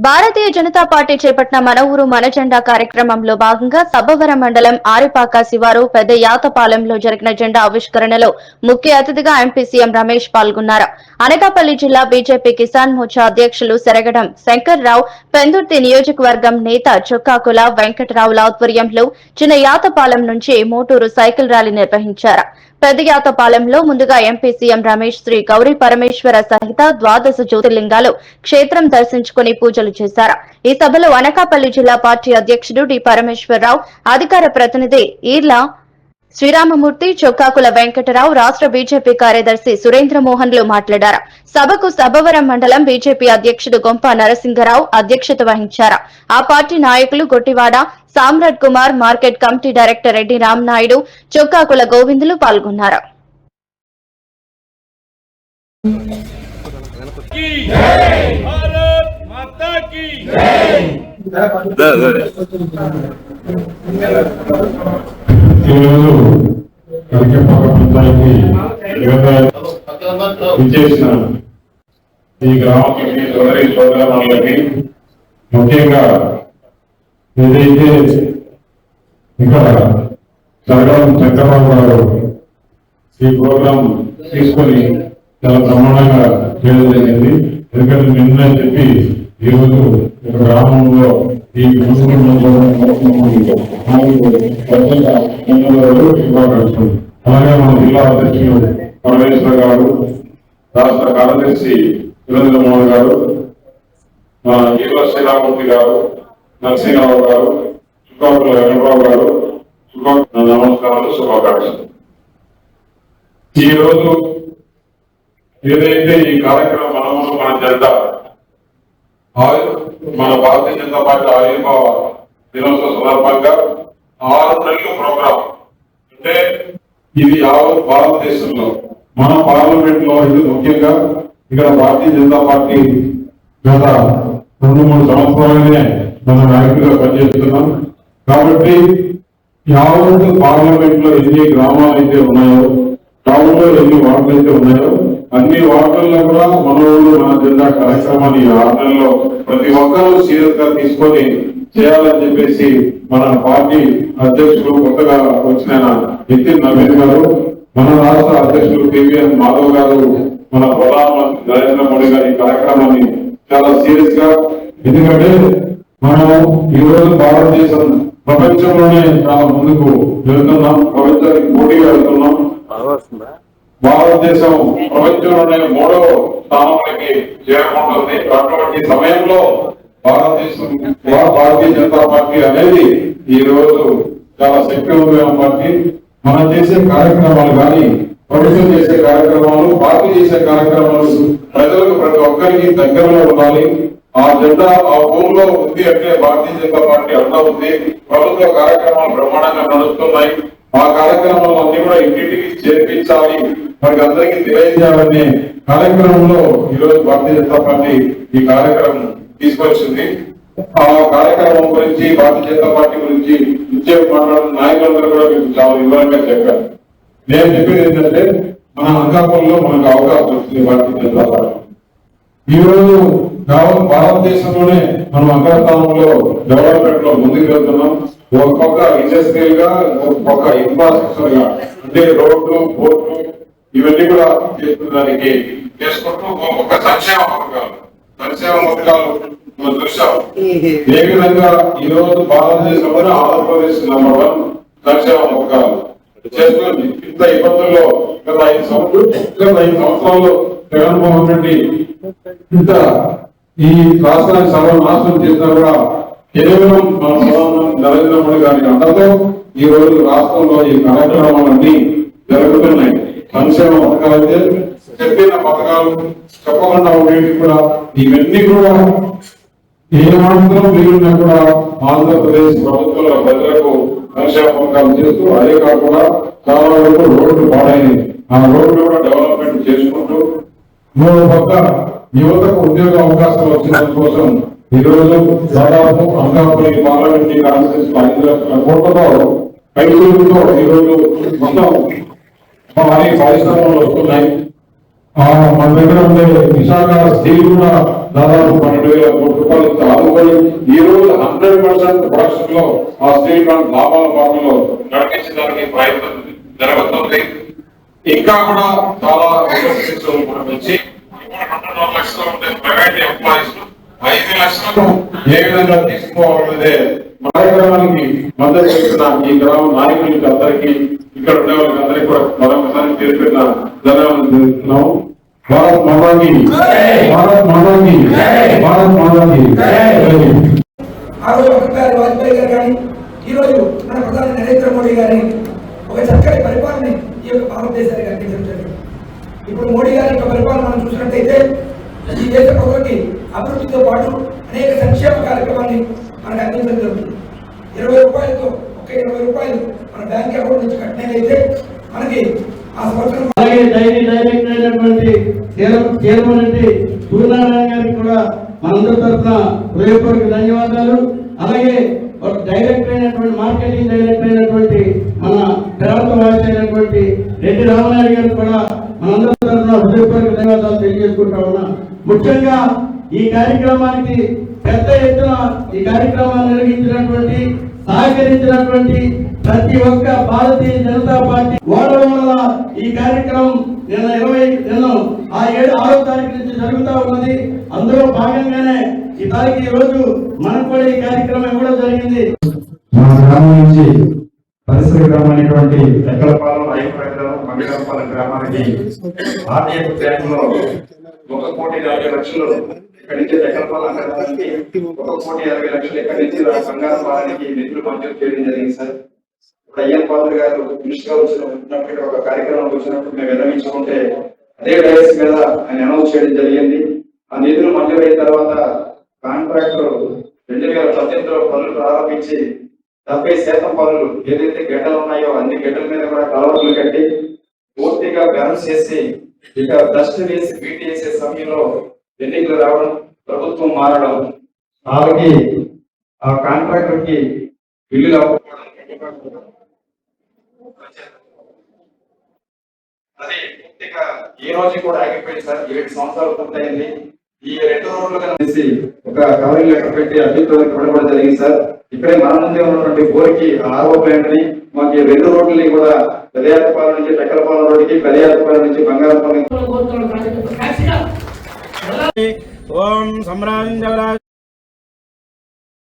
Bharatiya Janata party చేపట్టిన మన ఊరు మన జెండా కార్యక్రమంలో భాగంగా సబ్బవరం మండలం ఆరిపాక శివారు పెద్ద యాతపాలెంలో జరిగిన జెండా ఆవిష్కరణలో ముఖ్య అతిథిగా ఎంపీ సీఎం రమేష్ పాల్గొన్నారు. అనకాపల్లి జిల్లా బీజేపీ కిసాన్ మోర్చా అధ్యక్షులు శరగడం శంకర్రావు, పెందుర్తి నియోజకవర్గం నేత చొక్కాకుల వెంకటరావుల ఆధ్వర్యంలో చిన్న యాతపాలెం నుంచి మోటూరు సైకిల్ ర్యాలీ నిర్వహించారు. పెద్ద యాతపాలెంలో ముందుగా ఎంపీ సీఎం రమేష్ శ్రీ గౌరీ పరమేశ్వర సహిత ద్వాదశ జ్యోతిర్లింగాలు క్షేత్రం దర్శించుకుని పూజలు చేశారు. ఈ సభలో అనకాపల్లి జిల్లా పార్టీ అధ్యక్షుడు డి పరమేశ్వరరావు, అధికార ప్రతినిధి ఈర్ల శ్రీరామమూర్తి, చొక్కాకుల వెంకటరావు, రాష్ట్ర బీజేపీ కార్యదర్శి సురేంద్రమోహన్లు మాట్లాడారు. సభకు సబ్బవరం మండలం బీజేపీ అధ్యక్షుడు గొంప నరసింగరావు అధ్యక్షత వహించారు. ఆ పార్టీ నాయకులు Gottivada Samrat Kumar, market committee director Reddy Ramanaidu, Chokkakula Govindulu పాల్గొన్నారు. ఈరోజు కరికపాక పంచాయతీ విచ్చేసిన ఈ గ్రామానికి సోదరులకి ముఖ్యంగా ఏదైతే ఇక్కడ జరగడం చంద్రబాబు గారు ఈ ప్రోగ్రాం తీసుకొని చాలా బ్రహ్మాండంగా చేయడం జరిగింది. ఎందుకంటే నిన్న చెప్పి ఈరోజు ఒక గ్రామంలో ఈ అలాగే మన జిల్లా అధ్యక్షులు పరమేశ్వర్ గారు, రాష్ట్ర కార్యదర్శి సురేంద్రమోహన్ గారు, మన ఈర్ల శ్రీరామూర్తి గారు, నరసింహరావు గారు, చుక్కాకుల వెంకటరావు గారు, నమస్కారాలు, శుభాకాంక్షలు. ఈ రోజు ఏదైతే ఈ కార్యక్రమం మన జెండా మన భారతీయ జనతా పార్టీ ఆవిర్భావ దినోత్సవ సందర్భంగా 6 నెలల ప్రోగ్రాం అంటే ఇది యావత్ భారతదేశంలో మన పార్లమెంట్ లో ఇది ముఖ్యంగా ఇక్కడ భారతీయ జనతా పార్టీ గత 2-3 సంవత్సరాలుగానే మన నాయకులుగా పనిచేస్తున్నాం. కాబట్టి యావత్ పార్లమెంట్ లో ఎన్ని గ్రామాలు అయితే ఉన్నాయో, టౌన్ లో ఎన్ని వార్డులు అయితే ఉన్నాయో అన్ని వార్డుల్లో కూడా మన ఊరు మన జెండా కార్యక్రమాన్ని 6 నెలల్లో ప్రతి ఒక్కరూ సీరియస్ గా తీసుకొని చేయాలని చెప్పేసి మన పార్టీ అధ్యక్షులు కొత్తగా వచ్చిన నితిన్ నవీన్ గారు, మన రాష్ట్ర అధ్యక్షులు కేవీఎన్ మాధవ్ గారు, మన ప్రధానమంత్రి నరేంద్ర మోడీ గారు ఈ కార్యక్రమాన్ని చాలా సీరియస్ గా, ఎందుకంటే మనం ఈ రోజు భారతదేశం ప్రపంచంలోనే చాలా ముందుకు వెళ్తున్నాం, ప్రపంచానికి పోటీగా వెళ్తున్నాం. భారతదేశం ప్రపంచంలోనే 3వ స్థానంలోకి చేరుకుంటుంది. అటువంటి సమయంలో భారతీయ జనతా పార్టీ అనేది ఈ రోజు చాలా శక్తివంతమైన పార్టీ. మనం చేసే కార్యక్రమాలు కానీ, ప్రభుత్వం చేసే కార్యక్రమాలు, పార్టీ చేసే కార్యక్రమాలు ప్రజలకు ప్రతి ఒక్కరికి దగ్గరలో ఉండాలి. ఆ జెండా ఆ భూమిలో ఉంది అంటే భారతీయ జనతా పార్టీ అంతా ఉంది. ప్రభుత్వ కార్యక్రమాలు బ్రహ్మాండంగా నడుస్తున్నాయి. ఆ కార్యక్రమాలు అన్ని కూడా ఇంటింటికి చేర్పించాలి, మనకి అందరికీ తెలియజేయాలనే కార్యక్రమంలో ఈరోజు భారతీయ జనతా పార్టీ ఈ కార్యక్రమం తీసుకొచ్చింది. ఆ కార్యక్రమం గురించి, భారతీయ జనతా పార్టీ గురించి ఇచ్చే మాట్లాడిన నాయకులందరూ కూడా మీకు చాలా వివరంగా చెప్పారు. నేను చెప్పేది ఏంటంటే మన అనకాపల్లిలో మనకు అవకాశం వస్తుంది. భారతీయ జనతా పార్టీ ఈ రోజు భారతదేశంలోనే మనం అగ్రస్థానంలో డెవలప్మెంట్ లో ముందుకు వెళ్తున్నాం. ఒక పక్క ఇండస్ట్రియల్ గా, ఒక పక్క ఇన్ఫ్రాస్ట్రక్చర్ గా, అంటే రోడ్లు, పోర్ట్లు ఇవన్నీ కూడా చేసుకుంటూ ఒక సంక్షేమ పథకాలు మనం చూసాం. ఏ విధంగా ఈ రోజు భారతదేశంలోనే ఆంధ్రప్రదేశ్ నంబర్ 1 సంక్షేమ పథకాలు చేస్తుంది. ఇంత ఇబ్బందుల్లో గత 5 సంవత్సరాల్లో జగన్మోహన్ రెడ్డి ఇంత ఈ రాష్ట్రాన్ని సర్వనాశనం చేసినా కూడా కేవలం మన ప్రధానమంత్రి నరేంద్ర మోడీ గారి అండతో ఈ రోజు రాష్ట్రంలో ఈ కార్యక్రమాలన్నీ జరుగుతున్నాయి. సంక్షేమ పథకాలైతే చెప్పిన పథకాలు చెప్పకుండా ఉండేవి కూడా ఇవన్నీ కూడా ఏ మాత్రం మిగిలినా కూడా ఆంధ్రప్రదేశ్ ప్రభుత్వంలో ప్రజలకు సంక్షేమ పథకాలు చేస్తూ, అదే కాకుండా చాలా వరకు రోడ్లు పాడైనవి, ఆ రోడ్లు కూడా డెవలప్మెంట్ చేసుకుంటూ, మూడో పక్క యువతకు ఉద్యోగ అవకాశాలు వచ్చిన కోసం ఈ రోజు దాదాపు అనకాపల్లి పార్లమెంట్ కాన్స్టిట్యూన్సీ 5 లక్షల కోట్లతో ఈ రోజు మొత్తం భారీ పరిశ్రమలు వస్తున్నాయి. మన దగ్గర ఉండే విశాఖ స్టీల్ కూడా దాదాపు 12,000 కోట్ల రూపాయలు ఆదుకొని ఈ రోజు 100% ప్రొడక్షన్ లో ఆ స్టీల్ ప్లాంట్ లాభాల భాగంలో నడిపించడానికి ప్రయత్నం జరుగుతుంది. ఇంకా కూడా చాలా కూడా పెంచి 2.5 లక్షలు ఉండే ప్రైవేట్ ఎంప్లాయీస్ 5 లక్షలకు ఏ విధంగా తీసుకోవాలనేదే కార్యక్రమానికి మద్దతు చేస్తున్న ఈ గ్రామ నాయకులకి అందరికీ ఇక్కడ ఉండే వాళ్ళకి అందరికీ కూడా మరొకసారి తెలిపిన ధన్యవాదాలు తెలుపుతున్నాము. భారత్ మాతాకి భారత్ మాతాకి భారత్ మాతాకి. ఆ రోజు అటల్ వాజ్పేయి గారు కానీ ఈ రోజు మన ప్రధాని నరేంద్ర మోడీ గారిని ఒక చక్కటి పరిపాలన ఈ యొక్క భారతదేశానికి అందించడం జరిగింది. ఇప్పుడు మోడీ గారి యొక్క పరిపాలన మనం చూసినట్టయితే ఈ దేశ ప్రజలకి అభివృద్ధితో పాటు అనేక సంక్షేమ కార్యక్రమాన్ని మనకు అందించడం జరుగుతుంది. 20 రూపాయలతో ఒక 20 రూపాయలు మన బ్యాంక్ అకౌంట్ నుంచి కట్టినట్లయితే మనకి ఆ సంవత్సరం. అలాగే డైరెక్టర్ అయినటువంటి చైర్మన్ సూర్యనారాయణ గారికి కూడా మనందరి తరఫున హృదయపూర్వక ధన్యవాదాలు. అలాగే డైరెక్టర్ అయినటువంటి మార్కెటింగ్ డైరెక్టర్ అయినటువంటి మన ప్రాంత వాసి అయినటువంటి రెడ్డి రామనాయుడు గారికి కూడా మనందరి తరఫున హృదయపూర్వక ధన్యవాదాలు తెలియజేసుకుంటా ఉన్నా. ముఖ్యంగా ఈ కార్యక్రమానికి పెద్ద ఎత్తున ఈ కార్యక్రమాన్ని నిర్వహించినటువంటి సహకరించినటువంటి ప్రతి ఒక్క భారతీయ జనతా పార్టీ ఓడల ఈ కార్యక్రమం నిన్న 6వ తారీఖు నుంచి జరుగుతూ ఉన్నది. అందులో భాగంగానే ఈ రోజు మనకు కూడా ఈ కార్యక్రమం ఇవ్వడం జరిగింది. మా గ్రామం నుంచి పరిసర గ్రామైనటువంటి ఎక్కలపాలెం, ఐపరగ్రామం, మంగళపాలెం గ్రామానికి ఆర్టీఎఫ్ బ్యాంకులో 1,40,00,000 ఇక్కడి నుంచి ఎక్కలపాలెం గ్రామానికి 1,60,00,000 ఇక్కడి నుంచి బంగారపాలెనికి నిధులు మంజూరు చేయడం జరిగింది సార్. ఇప్పుడు అయ్యన్ పాత్ర గారు మినిస్టర్ వచ్చినప్పుడు ఒక కార్యక్రమం వచ్చినప్పుడు మేము విన్నవించుకుంటే అదే డైస్ మీద ఆయన అనౌన్స్ చేయడం జరిగింది. ఆ నిధులు మంజూరు అయిన తర్వాత కాంట్రాక్టర్ 2018లో పనులు ప్రారంభించి 70% పనులు ఏదైతే గడ్డలు ఉన్నాయో అన్ని గడ్డల మీద కూడా కలవర్లు కట్టి పూర్తిగా బ్యాలెన్స్ చేసి ఇక డస్ట్ వేసి బీటీ చేసే సమయంలో ఎన్నికలు రావడం, ప్రభుత్వం మారడం, వాళ్ళకి ఆ కాంట్రాక్టర్ కి బిల్లులు అవ్వకపోవడం, అది పూర్తిగా ఈ రోజు కూడా ఆగిపోయింది సార్. 7 సంవత్సరాలు పూర్తయింది. ఈ 2 రోడ్లు కలిసి ఒక కవరింగ్ లెటర్ పెట్టి అభ్యర్థులకు ఇవ్వడం జరిగింది సార్. ఇక్కడే మన ముందే ఉన్నటువంటి బోర్కి ఆర్ఓ ప్లాంట్ ని మాకు 2 రోడ్లని కూడా పెదయాతపాలెం నుంచి టెక్కలపాలెం రోడ్డుకి, పెదయాతపాలెం నుంచి బంగారపాలెం. ఓం సమ్రాజం